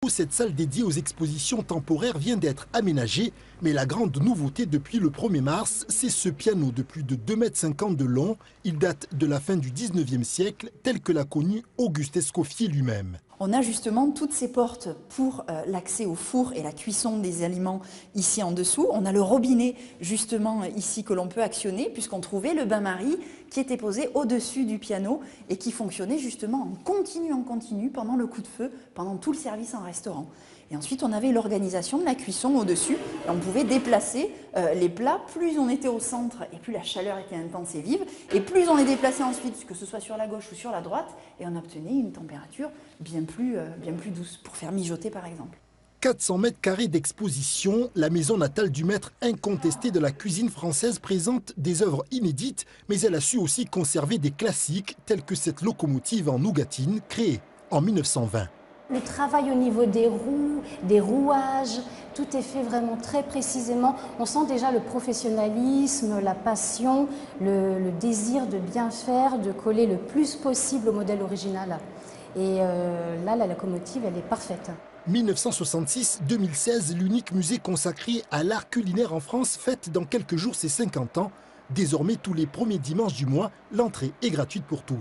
cette salle dédiée aux expositions temporaires vient d'être aménagée. Mais la grande nouveauté depuis le 1er mars, c'est ce piano de plus de 2,50 m de long. Il date de la fin du 19e siècle, tel que l'a connu Auguste Escoffier lui-même. On a justement toutes ces portes pour l'accès au four et la cuisson des aliments ici en dessous. On a le robinet justement ici que l'on peut actionner puisqu'on trouvait le bain-marie qui était posé au-dessus du piano et qui fonctionnait justement en continu pendant le coup de feu, pendant tout le service en restaurant. Et ensuite on avait l'organisation de la cuisson au-dessus et on pouvait déplacer les plats. Plus on était au centre et plus la chaleur était intense et vive et plus on les déplaçait ensuite, que ce soit sur la gauche ou sur la droite, et on obtenait une température bien plus douce pour faire mijoter par exemple. 400 m² d'exposition, la maison natale du maître incontesté de la cuisine française présente des œuvres inédites, mais elle a su aussi conserver des classiques tels que cette locomotive en nougatine créée en 1920. Le travail au niveau des roues, des rouages, tout est fait vraiment très précisément. On sent déjà le professionnalisme, la passion, le désir de bien faire, de coller le plus possible au modèle original. Et là, la locomotive, elle est parfaite. 1966-2016, l'unique musée consacré à l'art culinaire en France fête dans quelques jours ses 50 ans. Désormais, tous les premiers dimanches du mois, l'entrée est gratuite pour tous.